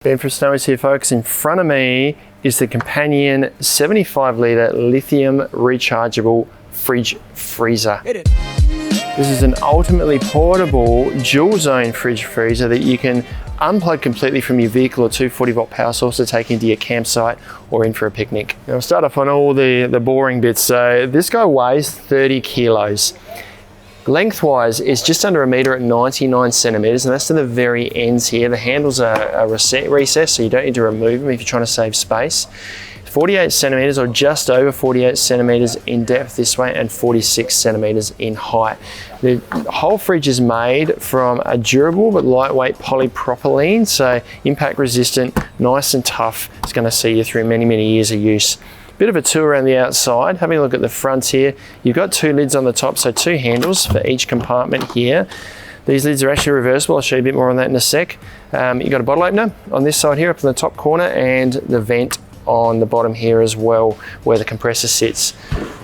Ben from Snowy's here, folks. In front of me is the companion 75-litre lithium rechargeable fridge freezer. This is an ultimately portable dual zone fridge freezer that you can unplug completely from your vehicle or 240-volt power source to take into your campsite or in for a picnic. Now I'll start off on all the boring bits. So this guy weighs 30 kilos. Lengthwise is just under 1 metre at 99 centimetres, and that's to the very ends here. The handles are recessed, so you don't need to remove them if you're trying to save space. 48 centimetres or just over 48 centimetres in depth this way, and 46 centimetres in height. The whole fridge is made from a durable but lightweight polypropylene, so impact resistant, nice and tough. It's going to see you through many, many years of use. Bit of a tour around the outside. Having a look at the front here, you've got 2 lids on the top, so 2 handles for each compartment here. These lids are actually reversible. I'll show you a bit more on that in a sec. You've got a bottle opener on this side here up in the top corner, and the vent on the bottom here as well, where the compressor sits.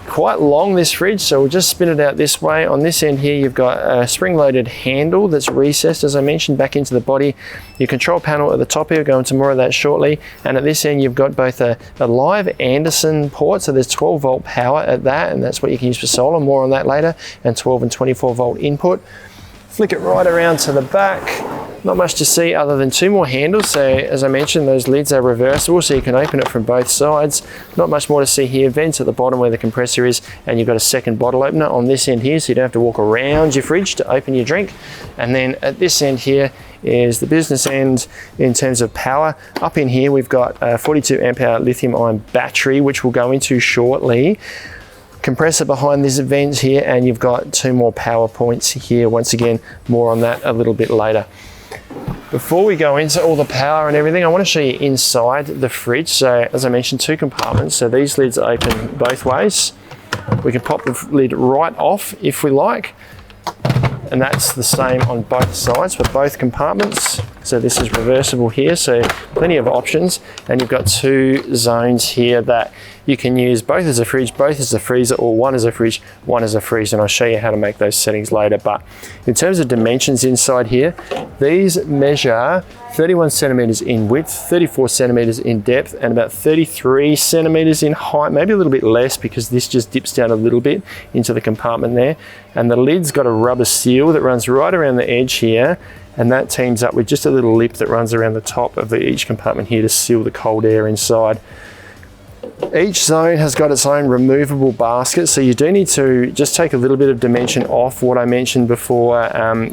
Quite long, this fridge, so we'll just spin it out this way. On this end here, you've got a spring-loaded handle that's recessed, as I mentioned, back into the body. Your control panel at the top here, we'll go into more of that shortly. And at this end, you've got both a live Anderson port, so there's 12-volt power at that, and that's what you can use for solar, more on that later, and 12 and 24-volt input. Flick it right around to the back. Not much to see other than 2 more handles. So as I mentioned, those lids are reversible, so you can open it from both sides. Not much more to see here. Vents at the bottom where the compressor is, and you've got a second bottle opener on this end here, so you don't have to walk around your fridge to open your drink. And then at this end here is the business end in terms of power. Up in here, we've got a 42 amp hour lithium ion battery, which we'll go into shortly. Compressor behind this vent here, and you've got 2 more power points here. Once again, more on that a little bit later. Before we go into all the power and everything, I want to show you inside the fridge. So as I mentioned, 2 compartments. So these lids open both ways. We can pop the lid right off if we like. And that's the same on both sides for both compartments. So this is reversible here, so plenty of options. And you've got 2 zones here that you can use both as a fridge, both as a freezer, or one as a fridge, one as a freezer. And I'll show you how to make those settings later. But in terms of dimensions inside here, these measure 31 centimeters in width, 34 centimeters in depth, and about 33 centimeters in height, maybe a little bit less because this just dips down a little bit into the compartment there. And the lid's got a rubber seal that runs right around the edge here, and that teams up with just a little lip that runs around the top of each compartment here to seal the cold air inside. Each zone has got its own removable basket, so you do need to just take a little bit of dimension off what I mentioned before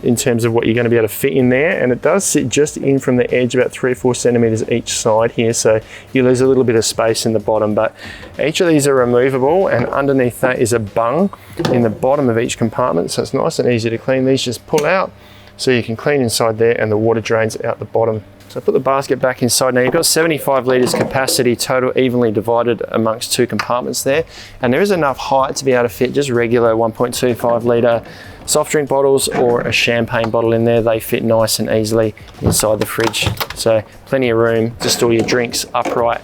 in terms of what you're going to be able to fit in there, and it does sit just in from the edge, about 3 or 4 centimeters each side here, so you lose a little bit of space in the bottom. But each of these are removable, and underneath that is a bung in the bottom of each compartment, so it's nice and easy to clean. These just pull out, so you can clean inside there, and the water drains out the bottom. So put the basket back inside. Now you've got 75 litres capacity total, evenly divided amongst 2 compartments there. And there is enough height to be able to fit just regular 1.25 litre soft drink bottles or a champagne bottle in there. They fit nice and easily inside the fridge. So plenty of room to store your drinks upright.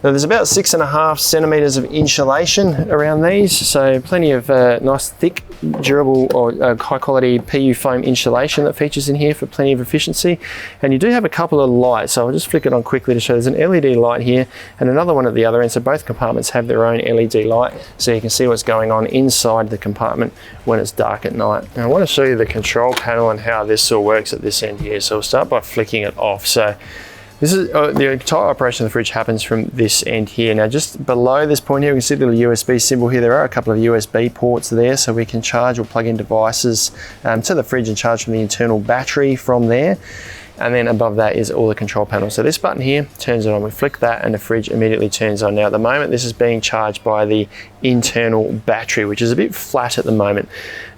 Now there's about 6.5 centimetres of insulation around these, so plenty of nice thick, durable or high quality PU foam insulation that features in here for plenty of efficiency. And you do have a couple of lights, so I'll just flick it on quickly to show. There's an LED light here and another one at the other end, so both compartments have their own LED light, so you can see what's going on inside the compartment when it's dark at night. Now I want to show you the control panel and how this all works at this end here, so we'll start by flicking it off. So this is the entire operation of the fridge happens from this end here. Now just below this point here, we can see the little USB symbol here. There are a couple of USB ports there, so we can charge or plug in devices to the fridge and charge from the internal battery from there. And then above that is all the control panels. So this button here turns it on. We flick that and the fridge immediately turns on. Now at the moment, this is being charged by the internal battery, which is a bit flat at the moment.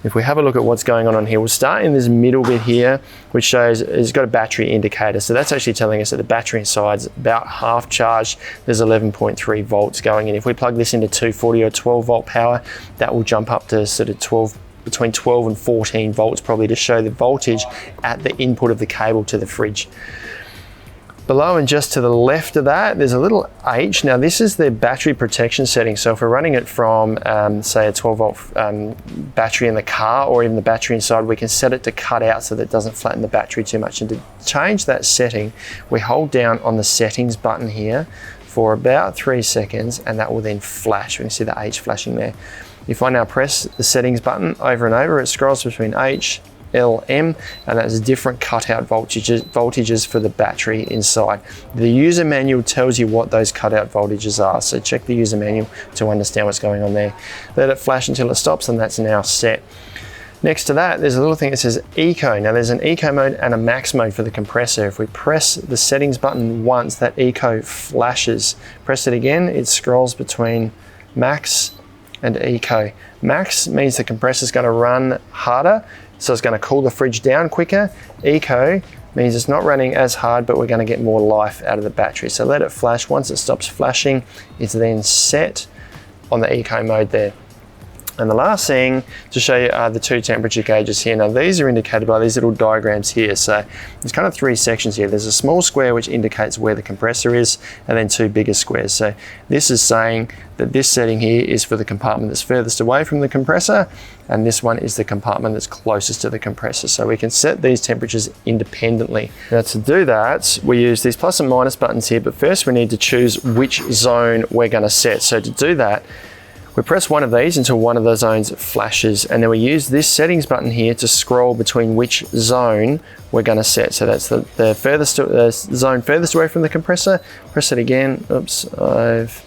If we have a look at what's going on here, we'll start in this middle bit here, which shows it's got a battery indicator. So that's actually telling us that the battery inside is about half charged. There's 11.3 volts going in. If we plug this into 240 or 12 volt power, that will jump up to sort of between 12 and 14 volts probably to show the voltage at the input of the cable to the fridge. Below and just to the left of that, there's a little H. Now this is the battery protection setting. So if we're running it from, say, a 12 volt battery in the car, or even the battery inside, we can set it to cut out so that it doesn't flatten the battery too much. And to change that setting, we hold down on the settings button here for about 3 seconds, and that will then flash. We can see the H flashing there. If I now press the settings button over and over, it scrolls between H, L, M, and that's different cutout voltages for the battery inside. The user manual tells you what those cutout voltages are, so check the user manual to understand what's going on there. Let it flash until it stops, and that's now set. Next to that, there's a little thing that says Eco. Now there's an Eco mode and a Max mode for the compressor. If we press the settings button once, that Eco flashes. Press it again, it scrolls between Max and Eco. Max means the compressor is going to run harder, so it's going to cool the fridge down quicker. Eco means it's not running as hard, but we're going to get more life out of the battery. So let it flash. Once it stops flashing, it's then set on the Eco mode there. And the last thing to show you are the 2 temperature gauges here. Now these are indicated by these little diagrams here. So there's kind of 3 sections here. There's a small square which indicates where the compressor is, and then 2 bigger squares. So this is saying that this setting here is for the compartment that's furthest away from the compressor, and this one is the compartment that's closest to the compressor. So we can set these temperatures independently. Now to do that, we use these plus and minus buttons here, but first we need to choose which zone we're going to set. So to do that, we press one of these until one of the zones flashes, and then we use this settings button here to scroll between which zone we're going to set. So that's the zone furthest away from the compressor. Press it again. Oops, I've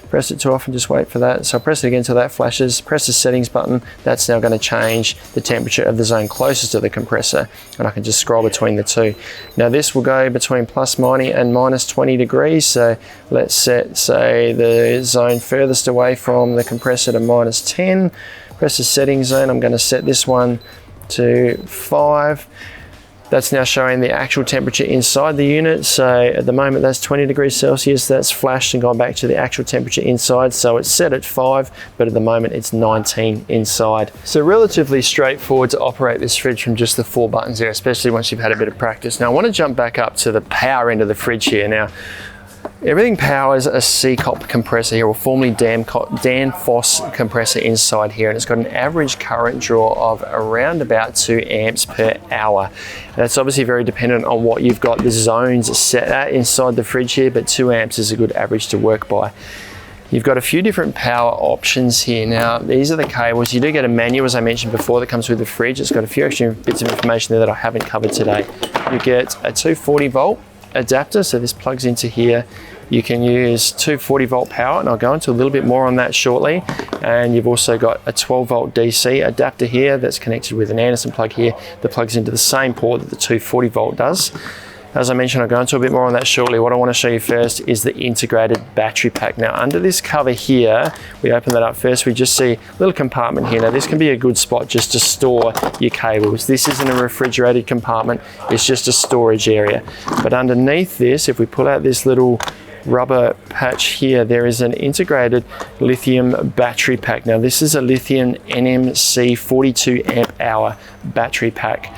pressed it too often, just wait for that. So I'll press it again until that flashes. Press the settings button. That's now going to change the temperature of the zone closest to the compressor, and I can just scroll between the 2. Now this will go between plus 90 and minus 20 degrees. So let's set, say, the zone furthest away from the compressor to minus 10. Press the settings zone. I'm going to set this one to 5. That's now showing the actual temperature inside the unit. So at the moment that's 20 degrees Celsius. That's flashed and gone back to the actual temperature inside. So it's set at 5, but at the moment it's 19 inside. So relatively straightforward to operate this fridge from just the 4 buttons there, especially once you've had a bit of practice. Now I want to jump back up to the power end of the fridge here. Now everything powers a SECOP compressor here, or formerly Danfoss compressor inside here, and it's got an average current draw of around about 2 amps per hour. That's obviously very dependent on what you've got the zones set at inside the fridge here, but 2 amps is a good average to work by. You've got a few different power options here. Now, these are the cables. You do get a manual, as I mentioned before, that comes with the fridge. It's got a few extra bits of information there that I haven't covered today. You get a 240 volt adapter, so this plugs into here. You can use 240 volt power, and I'll go into a little bit more on that shortly. And you've also got a 12 volt DC adapter here that's connected with an Anderson plug here that plugs into the same port that the 240 volt does. As I mentioned, I'll go into a bit more on that shortly. What I want to show you first is the integrated battery pack. Now under this cover here, we open that up first, we just see a little compartment here. Now this can be a good spot just to store your cables. This isn't a refrigerated compartment, it's just a storage area. But underneath this, if we pull out this little rubber patch here, there is an integrated lithium battery pack. Now this is a lithium NMC 42 amp hour battery pack.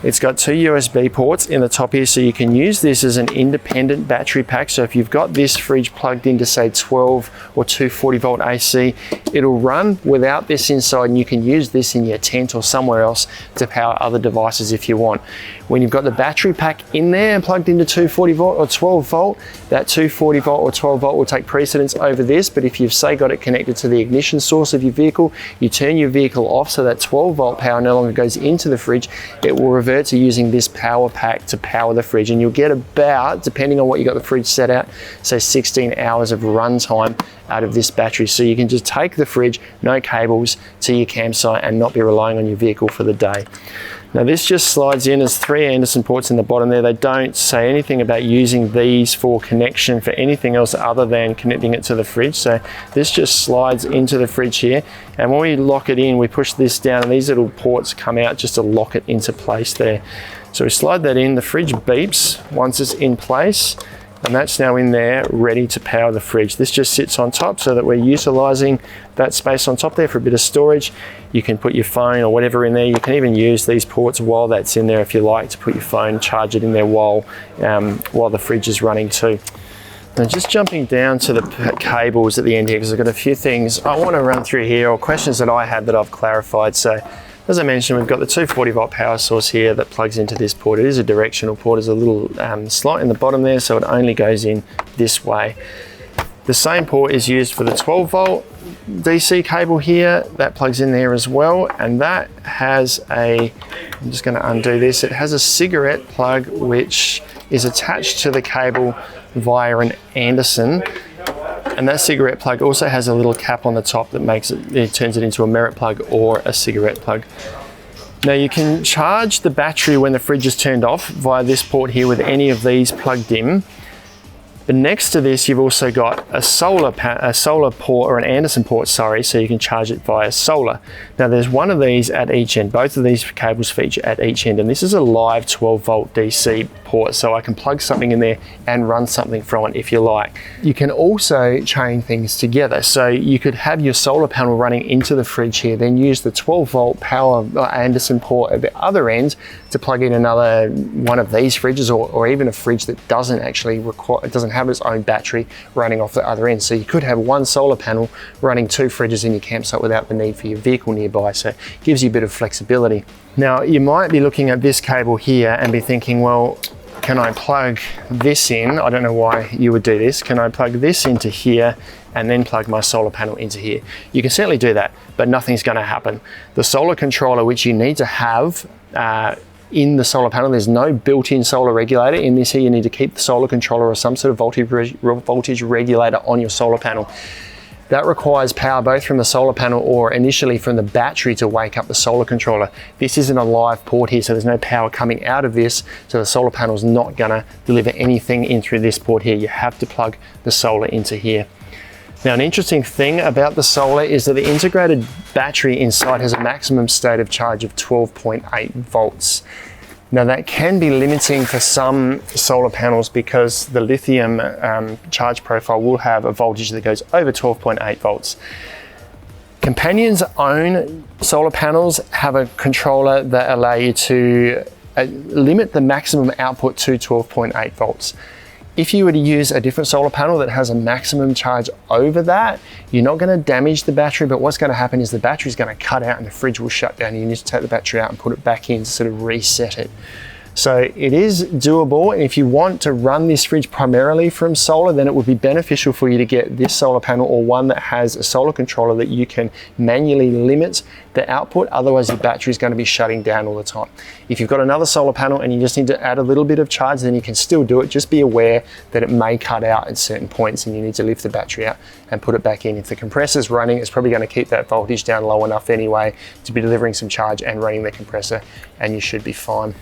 It's got 2 USB ports in the top here, so you can use this as an independent battery pack. So if you've got this fridge plugged into, say, 12 or 240 volt AC, it'll run without this inside, and you can use this in your tent or somewhere else to power other devices if you want. When you've got the battery pack in there and plugged into 240 volt or 12 volt, that 240 volt or 12 volt will take precedence over this. But if you've, say, got it connected to the ignition source of your vehicle, you turn your vehicle off so that 12 volt power no longer goes into the fridge, it will revert to using this power pack to power the fridge. And you'll get about, depending on what you got the fridge set at, say 16 hours of run time out of this battery. So you can just take the fridge, no cables, to your campsite and not be relying on your vehicle for the day. Now this just slides in as 3 Anderson ports in the bottom there. They don't say anything about using these for connection for anything else other than connecting it to the fridge. So this just slides into the fridge here. And when we lock it in, we push this down and these little ports come out just to lock it into place there. So we slide that in, the fridge beeps once it's in place. And that's now in there ready to power the fridge. This just sits on top so that we're utilizing that space on top there for a bit of storage. You can put your phone or whatever in there. You can even use these ports while that's in there if you like, to put your phone, charge it in there while the fridge is running too. Now just jumping down to the cables at the end here, because I've got a few things I want to run through here, or questions that I had that I've clarified. So as I mentioned, we've got the 240 volt power source here that plugs into this port. It is a directional port. There's a little slot in the bottom there, so it only goes in this way. The same port is used for the 12 volt DC cable here. That plugs in there as well, and that has I'm just going to undo this. It has a cigarette plug which is attached to the cable via an Anderson. And that cigarette plug also has a little cap on the top that turns it into a merit plug or a cigarette plug. Now you can charge the battery when the fridge is turned off via this port here with any of these plugged in. But next to this, you've also got a solar port, or an Anderson port, sorry, so you can charge it via solar. Now there's one of these at each end. Both of these cables feature at each end, and this is a live 12 volt DC port, so I can plug something in there and run something from it if you like. You can also chain things together. So you could have your solar panel running into the fridge here, then use the 12 volt power Anderson port at the other end to plug in another one of these fridges, or even a fridge that doesn't have its own battery running off the other end. So you could have one solar panel running two fridges in your campsite without the need for your vehicle nearby. So it gives you a bit of flexibility. Now you might be looking at this cable here and be thinking, well, can I plug this in? I don't know why you would do this. Can I plug this into here and then plug my solar panel into here? You can certainly do that, but nothing's going to happen. The solar controller, which you need to have in the solar panel, there's no built-in solar regulator in this here. You need to keep the solar controller or some sort of voltage regulator on your solar panel. That requires power both from the solar panel or initially from the battery to wake up the solar controller. This isn't a live port here, so there's no power coming out of this, so the solar panel is not going to deliver anything in through this port here. You have to plug the solar into here. Now, an interesting thing about the solar is that the integrated battery inside has a maximum state of charge of 12.8 volts. Now that can be limiting for some solar panels because the lithium charge profile will have a voltage that goes over 12.8 volts. Companion's own solar panels have a controller that allow you to limit the maximum output to 12.8 volts. If you were to use a different solar panel that has a maximum charge over that, you're not going to damage the battery, but what's going to happen is the battery is going to cut out and the fridge will shut down. You need to take the battery out and put it back in to sort of reset it. So it is doable, and if you want to run this fridge primarily from solar, then it would be beneficial for you to get this solar panel or one that has a solar controller that you can manually limit the output, otherwise your battery is going to be shutting down all the time. If you've got another solar panel and you just need to add a little bit of charge, then you can still do it. Just be aware that it may cut out at certain points and you need to lift the battery out and put it back in. If the compressor is running, it's probably going to keep that voltage down low enough anyway to be delivering some charge and running the compressor, and you should be fine.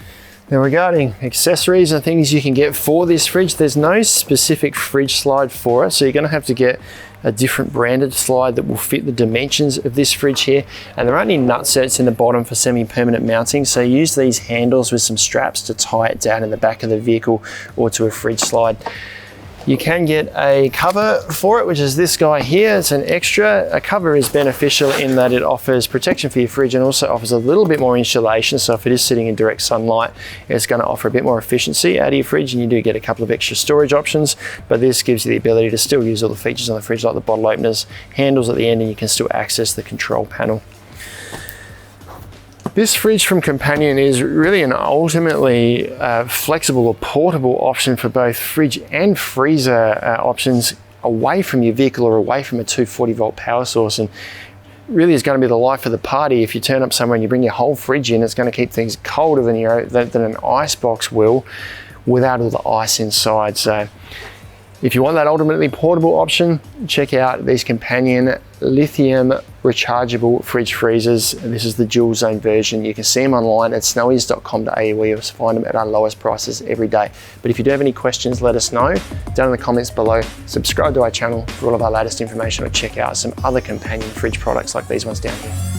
Now regarding accessories and things you can get for this fridge, there's no specific fridge slide for it, so you're going to have to get a different branded slide that will fit the dimensions of this fridge here. And there aren't any nut sets in the bottom for semi-permanent mounting, so use these handles with some straps to tie it down in the back of the vehicle or to a fridge slide. You can get a cover for it, which is this guy here. It's an extra. A cover is beneficial in that it offers protection for your fridge and also offers a little bit more insulation. So if it is sitting in direct sunlight, it's going to offer a bit more efficiency out of your fridge, and you do get a couple of extra storage options. But this gives you the ability to still use all the features on the fridge, like the bottle openers, handles at the end, and you can still access the control panel. This fridge from Companion is really an ultimately flexible or portable option for both fridge and freezer options away from your vehicle or away from a 240 volt power source, and really is going to be the life of the party. If you turn up somewhere and you bring your whole fridge in, it's going to keep things colder than an ice box will without all the ice inside. So if you want that ultimately portable option, check out these Companion Lithium Rechargeable Fridge Freezers. This is the Dual Zone version. You can see them online at snowies.com.au, where you'll find them at our lowest prices every day. But if you do have any questions, let us know down in the comments below. Subscribe to our channel for all of our latest information, or check out some other Companion fridge products like these ones down here.